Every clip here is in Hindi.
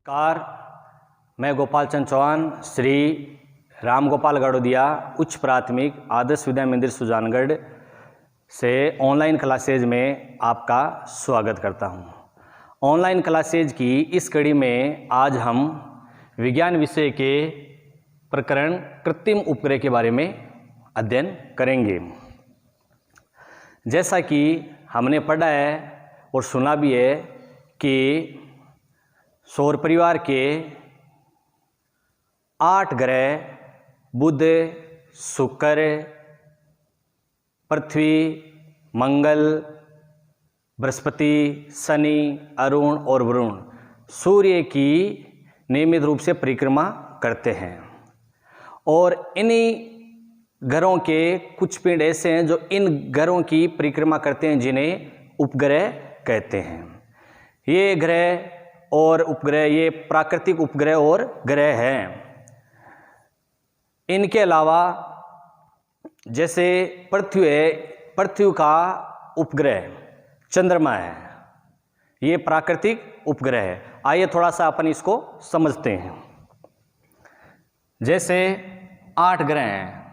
नमस्कार, मैं गोपाल चंद चौहान श्री राम गोपाल गड़ोदिया उच्च प्राथमिक आदर्श विद्या मंदिर सुजानगढ़ से ऑनलाइन क्लासेज में आपका स्वागत करता हूं। ऑनलाइन क्लासेज की इस कड़ी में आज हम विज्ञान विषय के प्रकरण कृत्रिम उपग्रह के बारे में अध्ययन करेंगे। जैसा कि हमने पढ़ा है और सुना भी है कि सौर परिवार के 8 ग्रह बुध, शुक्र, पृथ्वी, मंगल, बृहस्पति, शनि, अरुण और वरुण सूर्य की नियमित रूप से परिक्रमा करते हैं। और इन्हीं ग्रहों के कुछ पिंड ऐसे हैं जो इन ग्रहों की परिक्रमा करते हैं, जिन्हें उपग्रह कहते हैं। ये ग्रह और उपग्रह ये प्राकृतिक उपग्रह और ग्रह हैं। इनके अलावा जैसे पृथ्वी है, पृथ्वी का उपग्रह चंद्रमा है, ये प्राकृतिक उपग्रह है। आइए थोड़ा सा अपन इसको समझते हैं। जैसे 8 ग्रह हैं,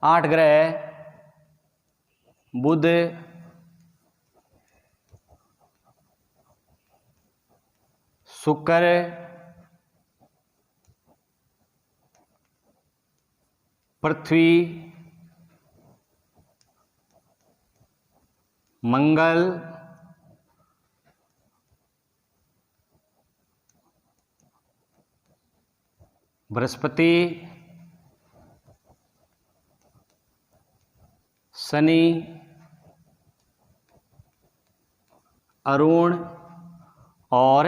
आठ ग्रह बुध, शुक्र, पृथ्वी, मंगल, बृहस्पति, शनि, अरुण और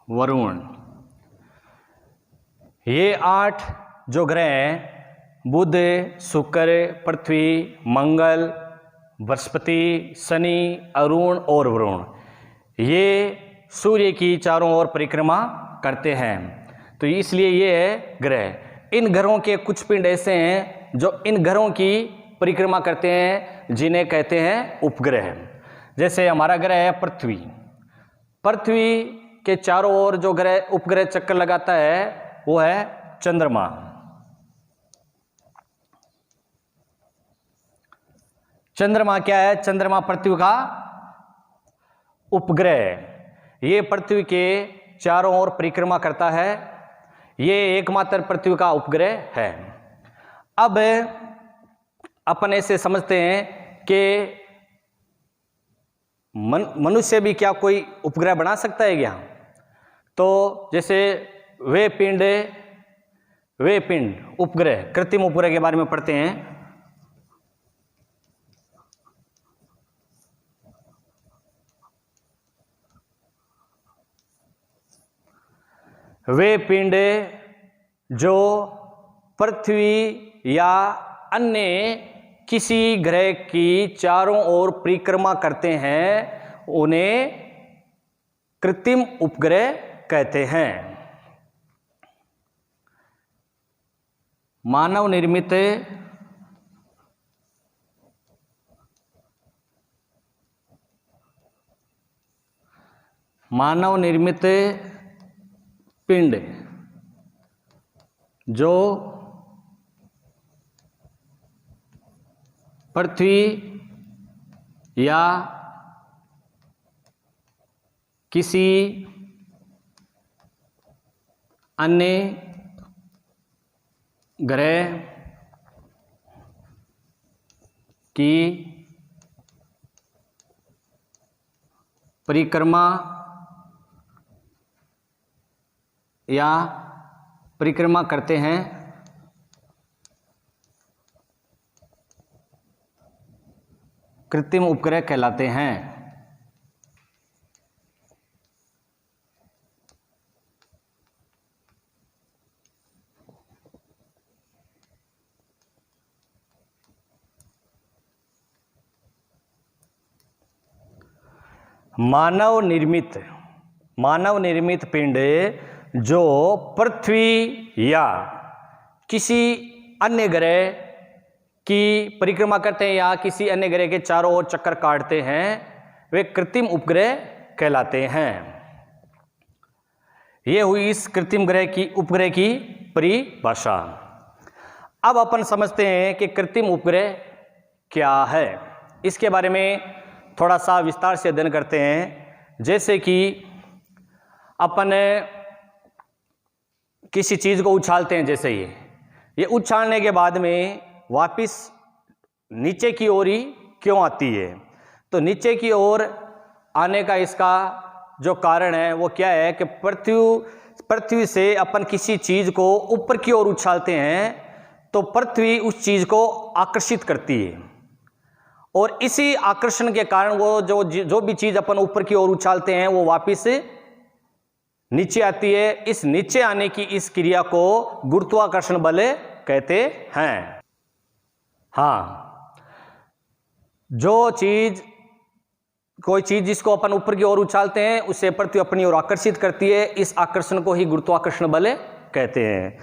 वरुण। ये 8 जो ग्रह हैं, बुध, शुक्र, पृथ्वी, मंगल, बृहस्पति, शनि, अरुण और वरुण, ये सूर्य की चारों ओर परिक्रमा करते हैं। तो इसलिए ये है ग्रह। इन ग्रहों के कुछ पिंड ऐसे हैं जो इन ग्रहों की परिक्रमा करते हैं, जिन्हें कहते हैं उपग्रह। जैसे हमारा ग्रह है पृथ्वी। पृथ्वी के चारों ओर जो ग्रह उपग्रह चक्कर लगाता है वो है चंद्रमा। चंद्रमा क्या है? चंद्रमा पृथ्वी का उपग्रह। ये पृथ्वी के चारों ओर परिक्रमा करता है। ये एकमात्र पृथ्वी का उपग्रह है। अब अपन ऐसे समझते हैं कि मनुष्य भी क्या कोई उपग्रह बना सकता है क्या? तो जैसे वे पिंड उपग्रह, कृत्रिम उपग्रह के बारे में पढ़ते हैं। वे पिंड जो पृथ्वी या अन्य किसी ग्रह की चारों ओर परिक्रमा करते हैं, उन्हें कृत्रिम उपग्रह कहते हैं। मानव निर्मित पिंड जो पृथ्वी या किसी अन्य ग्रह की परिक्रमा या परिक्रमा करते हैं, कृत्रिम उपग्रह कहलाते हैं। मानव निर्मित पिंड जो पृथ्वी या किसी अन्य ग्रह की परिक्रमा करते हैं या किसी अन्य ग्रह के चारों ओर चक्कर काटते हैं, वे कृत्रिम उपग्रह कहलाते हैं। यह हुई इस कृत्रिम ग्रह की उपग्रह की परिभाषा। अब अपन समझते हैं कि कृत्रिम उपग्रह क्या है। इसके बारे में थोड़ा सा विस्तार से अध्ययन करते हैं। जैसे कि अपन किसी चीज को उछालते हैं, जैसे ये उछालने के बाद में वापस नीचे की ओर ही क्यों आती है, तो नीचे की ओर आने का इसका जो कारण है वो क्या है कि पृथ्वी से अपन किसी चीज को ऊपर की ओर उछालते हैं तो पृथ्वी उस चीज को आकर्षित करती है, और इसी आकर्षण के कारण वो जो भी चीज अपन ऊपर की ओर उछालते हैं वो वापस नीचे आती है। इस नीचे आने की इस क्रिया को गुरुत्वाकर्षण बल कहते हैं। हाँ, कोई चीज जिसको अपन ऊपर की ओर उछालते हैं उसे पृथ्वी अपनी ओर आकर्षित करती है, इस आकर्षण को ही गुरुत्वाकर्षण बल कहते हैं।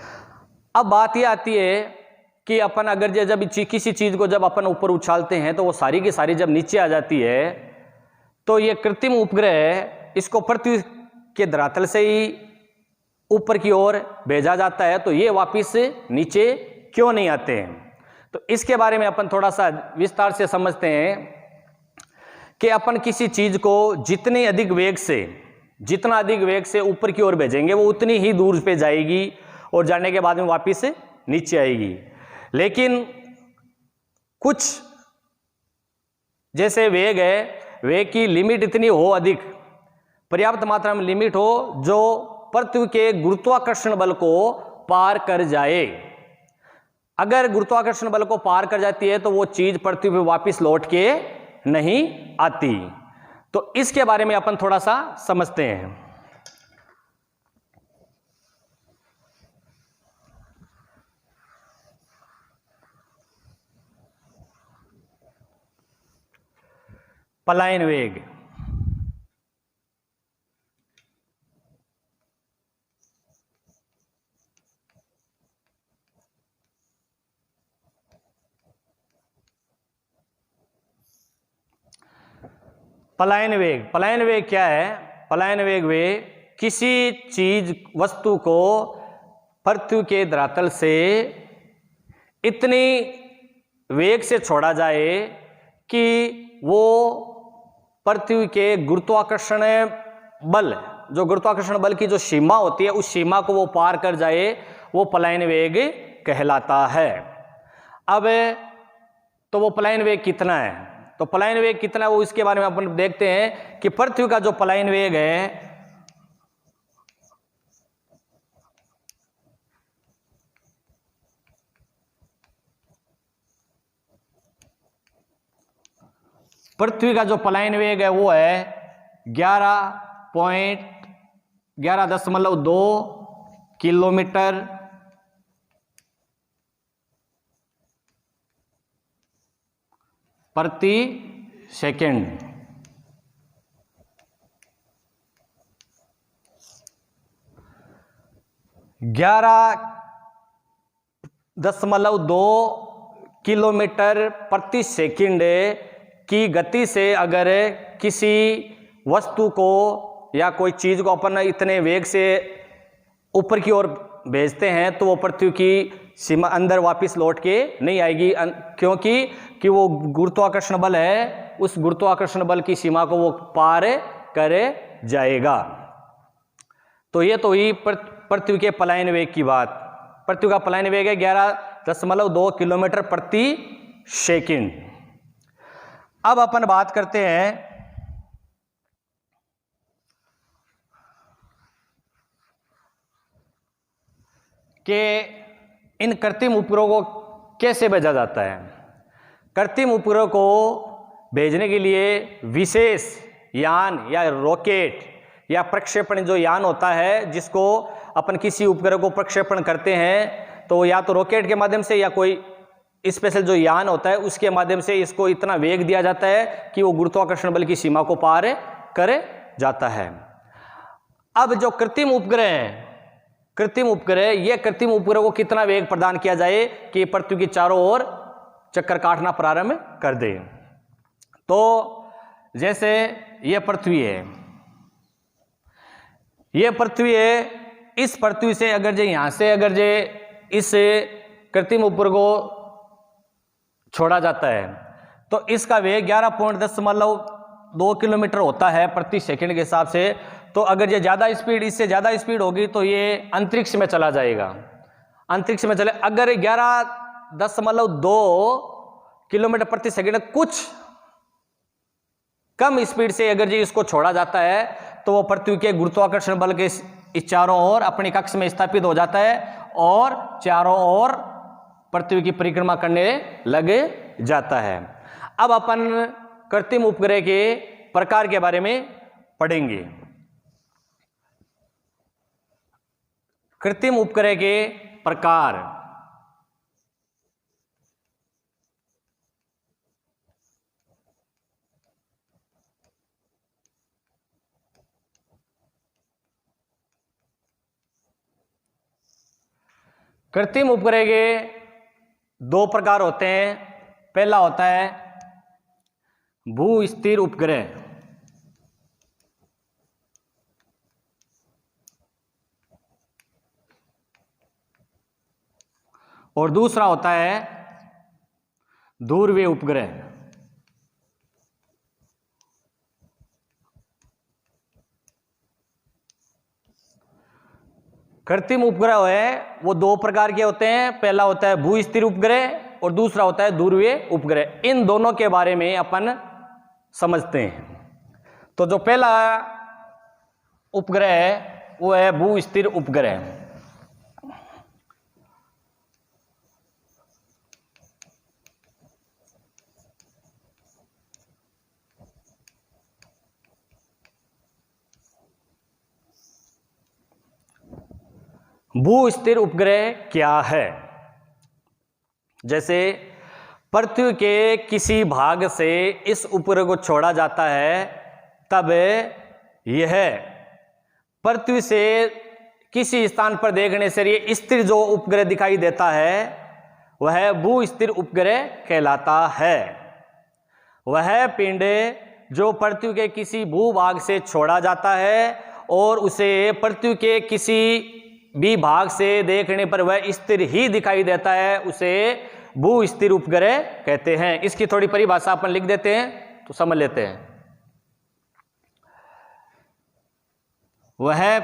अब बात यह आती है कि अपन अगर जब किसी चीज को जब अपन ऊपर उछालते हैं तो वो सारी की सारी जब नीचे आ जाती है, तो ये कृत्रिम उपग्रह इसको पृथ्वी के धरातल से ही ऊपर की ओर भेजा जाता है, तो ये वापस नीचे क्यों नहीं आते हैं। तो इसके बारे में अपन थोड़ा सा विस्तार से समझते हैं कि अपन किसी चीज को जितना अधिक वेग से ऊपर की ओर भेजेंगे वो उतनी ही दूर पे जाएगी और जाने के बाद में वापस नीचे आएगी। लेकिन कुछ जैसे वेग है, वेग की लिमिट इतनी हो, अधिक पर्याप्त मात्रा में लिमिट हो जो पृथ्वी के गुरुत्वाकर्षण बल को पार कर जाए। अगर गुरुत्वाकर्षण बल को पार कर जाती है तो वो चीज पृथ्वी पर वापस लौट के नहीं आती। तो इसके बारे में अपन थोड़ा सा समझते हैं। पलायन वेग। पलायन वेग क्या है? पलायन वेग किसी चीज वस्तु को पृथ्वी के धरातल से इतनी वेग से छोड़ा जाए कि वो पृथ्वी के गुरुत्वाकर्षण बल की जो सीमा होती है उस सीमा को वो पार कर जाए, वो पलायन वेग कहलाता है। अब तो वो पलायन वेग कितना है? तो पलायन वेग कितना है वो इसके बारे में अपन देखते हैं कि पृथ्वी का जो पलायन वेग है वो है 11.11.2 किलोमीटर प्रति सेकंड। 11.2 किलोमीटर प्रति सेकंड की गति से अगर किसी वस्तु को या कोई चीज को अपन इतने वेग से ऊपर की ओर भेजते हैं तो वो पृथ्वी की सीमा अंदर वापस लौट के नहीं आएगी, क्योंकि वो गुरुत्वाकर्षण बल है, उस गुरुत्वाकर्षण बल की सीमा को वो पार कर जाएगा। तो ये तो ही पृथ्वी के पलायन वेग की बात। पृथ्वी का पलायन वेग है 11.2 किलोमीटर प्रति सेकंड। अब अपन बात करते हैं कि इन कृत्रिम उपग्रहों को कैसे भेजा जाता है। कृत्रिम उपग्रह को भेजने के लिए विशेष यान या रॉकेट या प्रक्षेपण जो यान होता है, जिसको अपन किसी उपग्रह को प्रक्षेपण करते हैं तो या तो रॉकेट के माध्यम से या कोई स्पेशल जो यान होता है उसके माध्यम से इसको इतना वेग दिया जाता है कि वो गुरुत्वाकर्षण बल की सीमा को पार कर जाता है। अब जो कृत्रिम उपग्रह को कितना वेग प्रदान किया जाए कि पृथ्वी के चारों ओर चक्कर काटना प्रारंभ कर दे। तो जैसे ये पृथ्वी है, ये पृथ्वी है, इस पृथ्वी से अगर जे यहां से अगर जे इस कृत्रिम उपग्रह को छोड़ा जाता है तो इसका वेग 11.10 किलोमीटर होता है प्रति सेकंड के हिसाब से। तो अगर ये ज़्यादा स्पीड, इससे ज़्यादा स्पीड होगी तो ये अंतरिक्ष में चला जाएगा, अंतरिक्ष में चले। अगर 11.2 किलोमीटर प्रति सेकंड कुछ कम स्पीड से अगर जी इसको छोड़ा जाता है तो वो पृथ्वी के गुरुत्वाकर्षण बल के इस चारों ओर अपनी कक्ष में स्थापित हो जाता है और चारों ओर पृथ्वी की परिक्रमा करने लग जाता है। अब अपन कृत्रिम उपग्रह के प्रकार के बारे में पढ़ेंगे। कृत्रिम उपग्रह के प्रकार। कृत्रिम उपग्रह के दो प्रकार होते हैं। पहला होता है भू स्थिर उपग्रह और दूसरा होता है ध्रुवीय उपग्रह। कृत्रिम उपग्रह है वो दो प्रकार के होते हैं। पहला होता है भू स्थिर उपग्रह और दूसरा होता है ध्रुवीय उपग्रह। इन दोनों के बारे में अपन समझते हैं। तो जो पहला उपग्रह है वो है भू स्थिर उपग्रह। भू स्थिर उपग्रह क्या है? जैसे पृथ्वी के किसी भाग से इस उपग्रह को छोड़ा जाता है तब यह पृथ्वी से किसी स्थान पर देखने से ये स्थिर जो उपग्रह दिखाई देता है वह भू स्थिर उपग्रह कहलाता है। वह पिंड जो पृथ्वी के किसी भूभाग से छोड़ा जाता है और उसे पृथ्वी के किसी भी भाग से देखने पर वह स्थिर ही दिखाई देता है, उसे भू स्थिर उपग्रह कहते हैं। इसकी थोड़ी परिभाषा अपन लिख देते हैं तो समझ लेते हैं। वह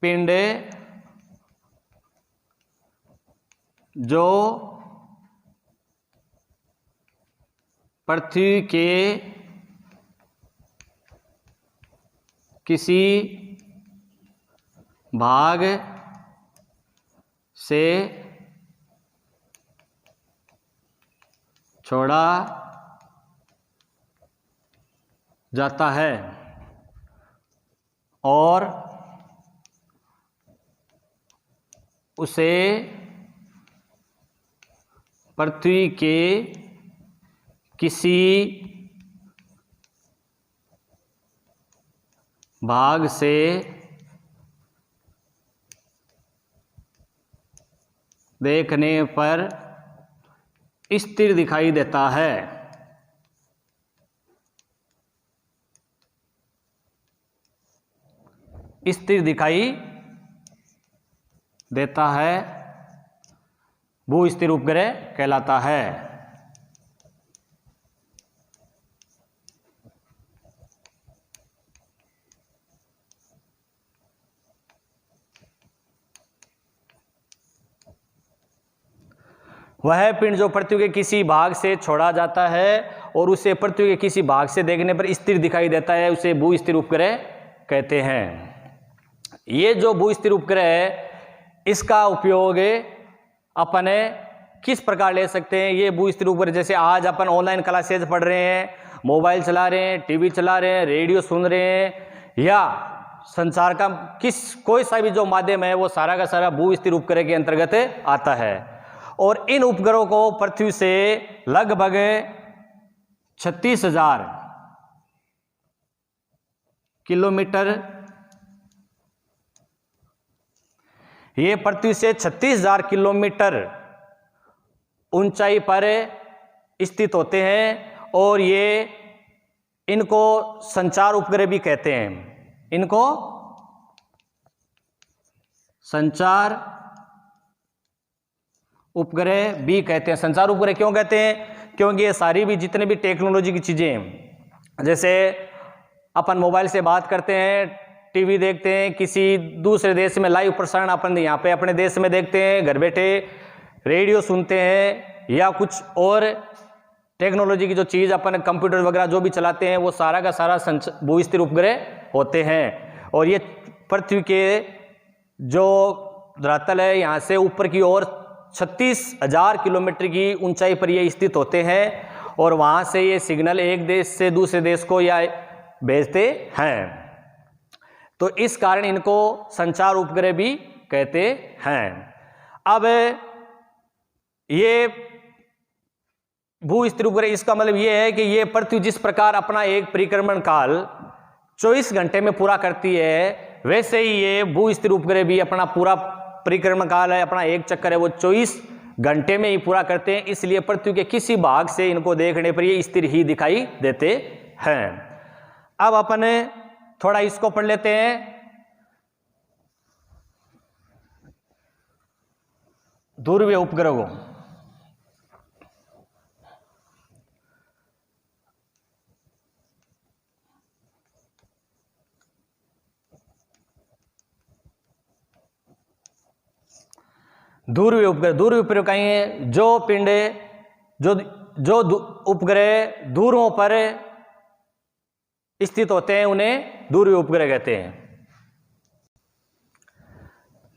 पिंड जो पृथ्वी के किसी भाग से छोड़ा जाता है और उसे पृथ्वी के किसी भाग से देखने पर स्थिर दिखाई देता है। स्थिर दिखाई देता है, भू स्थिर उपग्रह कहलाता है। वह पिंड जो पृथ्वी के किसी भाग से छोड़ा जाता है और उसे पृथ्वी के किसी भाग से देखने पर स्थिर दिखाई देता है, उसे भू स्थिर उपग्रह कहते हैं। ये जो भू स्थिर उपग्रह है इसका उपयोग अपन किस प्रकार ले सकते हैं? ये भू स्थिर उपग्रह जैसे आज अपन ऑनलाइन क्लासेज पढ़ रहे हैं, मोबाइल चला रहे हैं, टीवी चला रहे हैं, रेडियो सुन रहे हैं या संचार का कोई सा भी जो माध्यम है वो सारा का सारा भू स्थिर उपग्रह के अंतर्गत आता है। और इन उपग्रहों को पृथ्वी से लगभग 36,000 किलोमीटर, ये पृथ्वी से 36,000 किलोमीटर ऊंचाई पर स्थित होते हैं और ये इनको संचार उपग्रह भी कहते हैं। इनको संचार उपग्रह भी कहते हैं। संचार उपग्रह क्यों कहते हैं? क्योंकि ये सारी भी जितने भी टेक्नोलॉजी की चीजें हैं, जैसे अपन मोबाइल से बात करते हैं, टीवी देखते हैं, किसी दूसरे देश में लाइव प्रसारण अपन यहाँ पे अपने देश में देखते हैं, घर बैठे रेडियो सुनते हैं, या कुछ और टेक्नोलॉजी की जो चीज़ अपन कंप्यूटर वगैरह जो भी चलाते हैं, वो सारा का सारा भू-स्थिर उपग्रह होते हैं। और ये पृथ्वी के जो धरातल है यहाँ से ऊपर की ओर 36,000 किलोमीटर की ऊंचाई पर ये स्थित होते हैं, और वहाँ से ये सिग्नल एक देश से दूसरे देश को या भेजते हैं। तो इस कारण इनको संचार उपग्रह भी कहते हैं। अब ये भू-स्थिर उपग्रह, इसका मतलब ये है कि ये पृथ्वी जिस प्रकार अपना एक परिक्रमण काल 24 घंटे में पूरा करती है, वैसे ही ये भू-स्थिर उपग्रह भी अपना पूरा परिक्रमण काल है, अपना एक चक्कर है वो 24 घंटे में ही पूरा करते हैं। इसलिए पृथ्वी के किसी भाग से इनको देखने पर ये स्थिर ही दिखाई देते हैं। अब अपन थोड़ा इसको पढ़ लेते हैं, ध्रुवीय उपग्रह को। ध्रुवीय उपग्रह, ध्रुवीय उपग्रह कहेंगे जो पिंड जो उपग्रह ध्रुवों पर स्थित होते हैं उन्हें ध्रुवीय उपग्रह कहते हैं।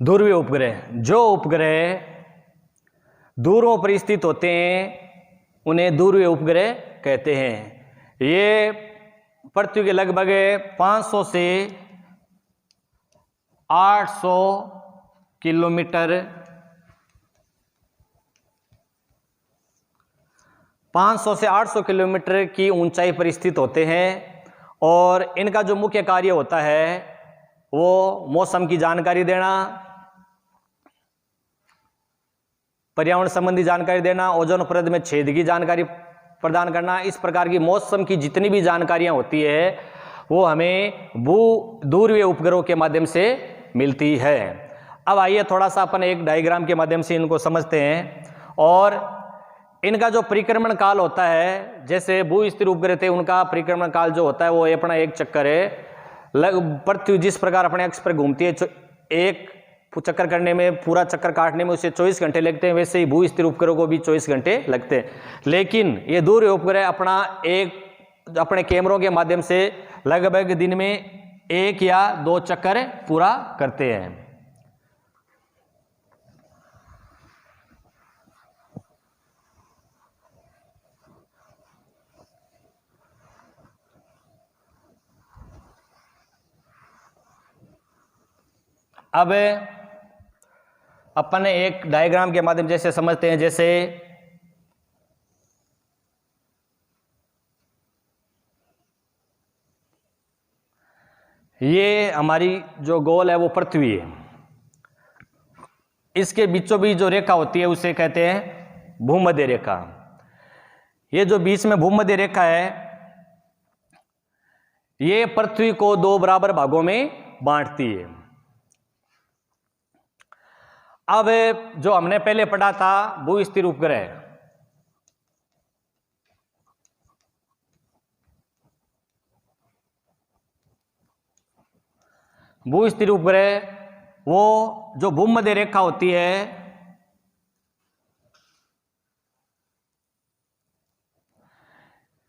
ध्रुवीय उपग्रह, जो उपग्रह ध्रुवों पर स्थित होते हैं उन्हें ध्रुवीय उपग्रह कहते हैं। ये पृथ्वी के लगभग 500 से 800 किलोमीटर 500 से 800 किलोमीटर की ऊंचाई पर स्थित होते हैं, और इनका जो मुख्य कार्य होता है वो मौसम की जानकारी देना, पर्यावरण संबंधी जानकारी देना, ओजोन परत में छेद की जानकारी प्रदान करना। इस प्रकार की मौसम की जितनी भी जानकारियां होती है वो हमें ध्रुवीय उपग्रहों के माध्यम से मिलती है। अब आइए थोड़ा सा अपन एक डायग्राम के माध्यम से इनको समझते हैं। और इनका जो परिक्रमण काल होता है, जैसे भू-स्थिर उपग्रह थे उनका परिक्रमण काल जो होता है वो अपना एक चक्कर है। पृथ्वी जिस प्रकार अपने अक्ष पर घूमती है, एक चक्कर करने में, पूरा चक्कर काटने में उसे 24 घंटे लगते हैं, वैसे ही भू-स्थिर उपग्रह को भी 24 घंटे लगते हैं। लेकिन ये ध्रुवीय उपग्रह अपने कैमरों के माध्यम से लगभग दिन में 1 या 2 चक्कर पूरा करते हैं। अब अपन एक डायग्राम के माध्यम जैसे समझते हैं, जैसे ये हमारी जो गोल है वो पृथ्वी है, इसके बीचों बीच जो रेखा होती है उसे कहते हैं भूमध्य रेखा। ये जो बीच में भूमध्य रेखा है ये पृथ्वी को 2 बराबर भागों में बांटती है। अब जो हमने पहले पढ़ा था भू-स्थिर उपग्रह, भू-स्थिर उपग्रह वो जो भूमध्य रेखा होती है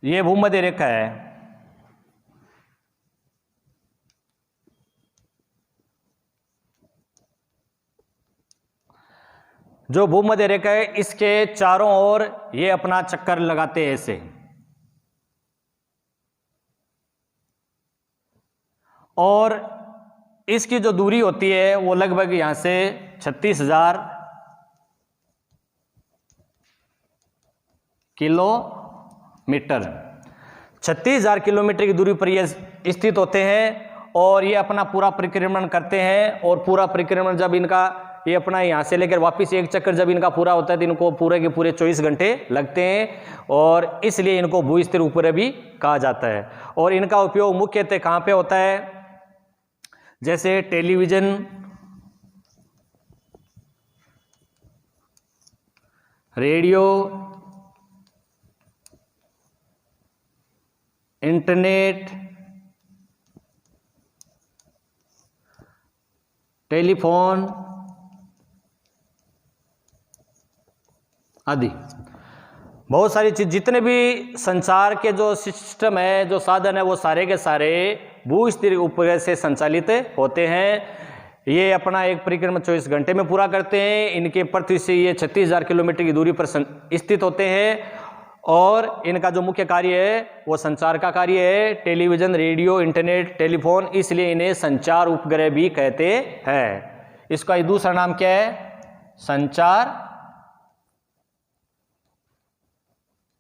ये भूमध्य रेखा है। जो भूमध्य रेखा है इसके चारों ओर ये अपना चक्कर लगाते हैं ऐसे, और इसकी जो दूरी होती है वो लगभग यहां से 36,000 किलोमीटर 36,000 किलोमीटर की दूरी पर ये स्थित होते हैं, और ये अपना पूरा परिक्रमण करते हैं। और पूरा परिक्रमण जब इनका ये अपना यहाँ से लेकर वापस एक चक्कर जब इनका पूरा होता है तो इनको पूरे के पूरे 24 घंटे लगते हैं और इसलिए इनको भू-स्थिर उपग्रह भी कहा जाता है। और इनका उपयोग मुख्यतः कहाँ पे होता है, जैसे टेलीविजन, रेडियो, इंटरनेट, टेलीफोन आदि बहुत सारी चीज, जितने भी संचार के जो सिस्टम है, जो साधन है, वो सारे के सारे भू-स्थिर उपग्रह से संचालित होते हैं। ये अपना एक परिक्रमा 24 घंटे में पूरा करते हैं। इनके पृथ्वी से ये 36,000 किलोमीटर की दूरी पर स्थित होते हैं और इनका जो मुख्य कार्य है वो संचार का कार्य है, टेलीविजन, रेडियो, इंटरनेट, टेलीफोन, इसलिए इन्हें संचार उपग्रह भी कहते हैं। इसका दूसरा नाम क्या है, संचार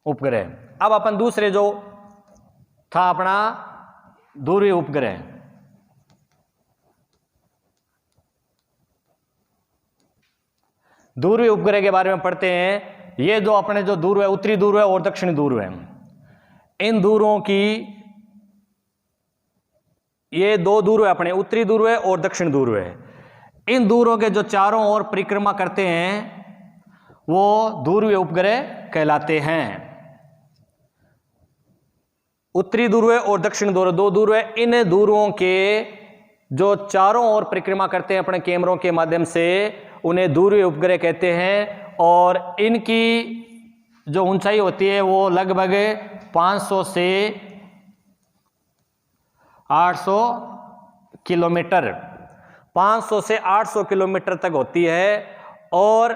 उपग्रह। अब अपन दूसरे जो था अपना दूरवीय उपग्रह, दूरवीय उपग्रह के बारे में पढ़ते हैं। ये जो अपने जो ध्रुव है, उत्तरी ध्रुव है और दक्षिणी ध्रुव है, इन ध्रुवों की, ये दो ध्रुव है अपने, उत्तरी ध्रुव है और दक्षिण ध्रुव है। इन ध्रुवों के जो चारों ओर परिक्रमा करते हैं वो ध्रुवीय उपग्रह कहलाते हैं। उत्तरी ध्रुव और दक्षिण ध्रुव दो ध्रुव है। इन ध्रुवों के जो चारों ओर परिक्रमा करते हैं अपने कैमरों के माध्यम से, उन्हें ध्रुवीय उपग्रह कहते हैं। और इनकी जो ऊंचाई होती है वो लगभग 500 से 800 किलोमीटर, 500 से 800 किलोमीटर तक होती है। और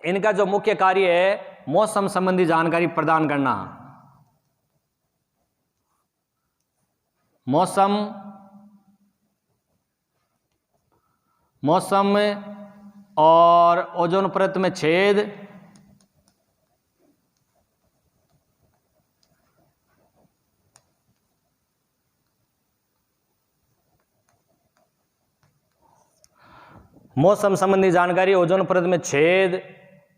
इनका जो मुख्य कार्य है मौसम संबंधी जानकारी प्रदान करना, मौसम और ओजोन परत में छेद, मौसम संबंधी जानकारी, ओजोन परत में छेद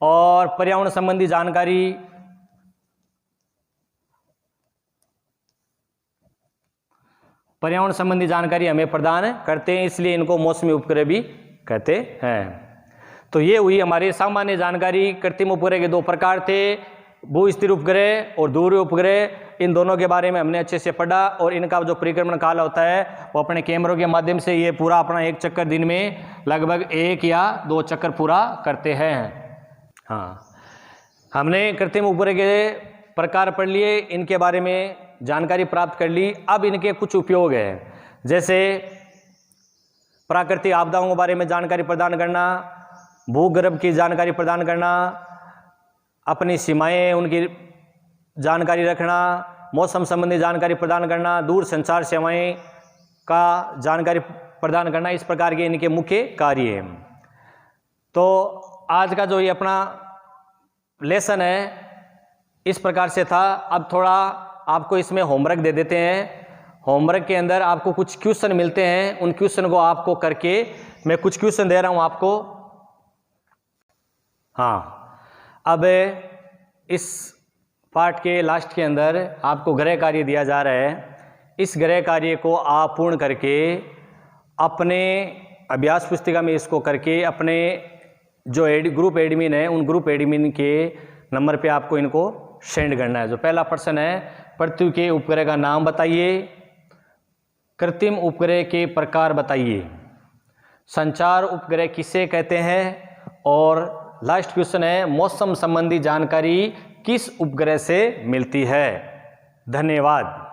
और पर्यावरण संबंधी जानकारी, पर्यावरण संबंधी जानकारी हमें प्रदान करते हैं, इसलिए इनको मौसमी उपग्रह भी कहते हैं। तो ये हुई हमारी सामान्य जानकारी। कृत्रिम उपग्रह के दो प्रकार थे, भू स्थिर उपग्रह और ध्रुवीय उपग्रह। इन दोनों के बारे में हमने अच्छे से पढ़ा और इनका जो परिक्रमण काल होता है वो अपने कैमरों के माध्यम से ये पूरा अपना एक चक्कर दिन में लगभग 1 या 2 चक्कर पूरा करते हैं। हाँ, हमने कृत्रिम उपग्रह के प्रकार पढ़ लिए, इनके बारे में जानकारी प्राप्त कर ली। अब इनके कुछ उपयोग है, जैसे प्राकृतिक आपदाओं के बारे में जानकारी प्रदान करना, भूगर्भ की जानकारी प्रदान करना, अपनी सीमाएं उनकी जानकारी रखना, मौसम संबंधी जानकारी प्रदान करना, दूर संचार सेवाएं का जानकारी प्रदान करना, इस प्रकार के इनके मुख्य कार्य हैं। तो आज का जो ये अपना लेसन है इस प्रकार से था। अब थोड़ा आपको इसमें होमवर्क दे देते हैं। होमवर्क के अंदर आपको कुछ क्वेश्चन मिलते हैं, उन क्वेश्चन को आपको करके, मैं कुछ क्वेश्चन दे रहा हूं आपको। हाँ, अब इस पार्ट के लास्ट के अंदर आपको गृह कार्य दिया जा रहा है। इस गृह कार्य को आप पूर्ण करके अपने अभ्यास पुस्तिका में इसको करके अपने जो ग्रुप एडमिन है उन ग्रुप एडमिन के नंबर पे आपको इनको सेंड करना है। जो पहला प्रश्न है, पृथ्वी के उपग्रह का नाम बताइए, कृत्रिम उपग्रह के प्रकार बताइए, संचार उपग्रह किसे कहते हैं, और लास्ट क्वेश्चन है, मौसम संबंधी जानकारी किस उपग्रह से मिलती है। धन्यवाद।